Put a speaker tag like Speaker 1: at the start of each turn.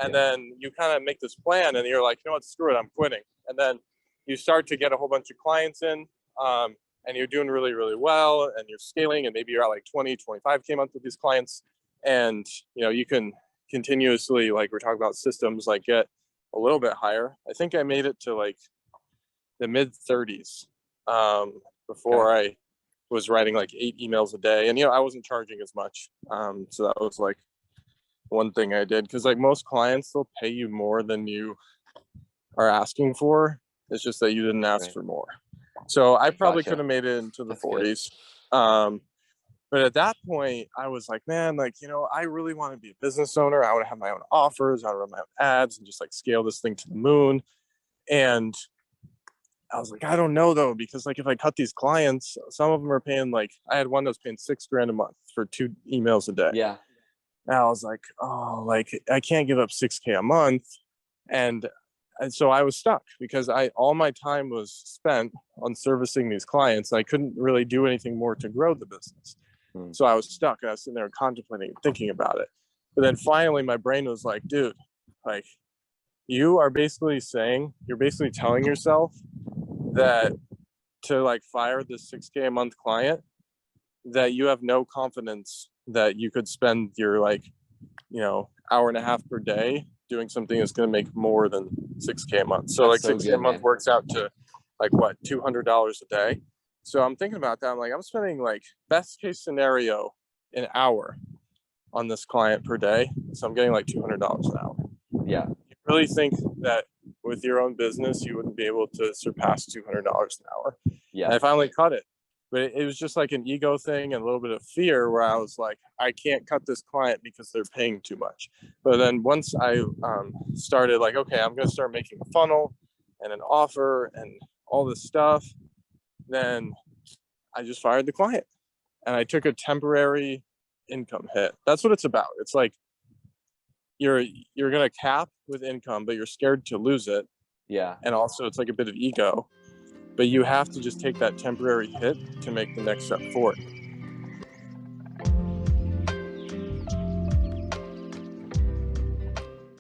Speaker 1: And then you kind of make this plan and you're like, you know what, screw it, I'm quitting. And then you start to get a whole bunch of clients in, and you're doing really, really well, and you're scaling, and maybe you're at like 20, 25K a month with these clients. And, you know, you can continuously, like we're talking about systems, like get a little bit higher. I think I made it to like the mid 30s before I was writing like 8 emails a day. And, you know, I wasn't charging as much. So that was like one thing I did, because like most clients, they'll pay you more than you are asking for. It's just that you didn't ask for more. So I probably could have made it into the 40s. But at that point, I was like, man, like, you know, I really want to be a business owner. I want to have my own offers. I want to run my own ads and just like scale this thing to the moon. And I was like, I don't know though, because like if I cut these clients, some of them are paying like, I had one that was paying $6,000 a month for 2 emails a day.
Speaker 2: Yeah.
Speaker 1: And I was like, oh, like I can't give up $6,000 a month. And so I was stuck because all my time was spent on servicing these clients. And I couldn't really do anything more to grow the business. So I was stuck, and I was sitting there contemplating and thinking about it. But then finally my brain was like, dude, like you're basically telling yourself that to like fire this $6,000 a month client, that you have no confidence that you could spend your like, you know, hour and a half per day doing something that's going to make more than $6,000 a month. So that's like $6,000 a month works out to like what, $200 a day. So I'm thinking about that. I'm like, I'm spending like best case scenario an hour on this client per day. So I'm getting like $200 an hour.
Speaker 2: Yeah.
Speaker 1: You really think that with your own business, you wouldn't be able to surpass $200 an hour?
Speaker 2: Yeah.
Speaker 1: And I finally cut it. But it was just like an ego thing and a little bit of fear where I was like, I can't cut this client because they're paying too much. But then once I started like, okay, I'm going to start making a funnel and an offer and all this stuff, then I just fired the client and I took a temporary income hit. That's what it's about. It's like you're going to cap with income, but you're scared to lose it.
Speaker 2: Yeah.
Speaker 1: And also it's like a bit of ego. But you have to just take that temporary hit to make the next step forward.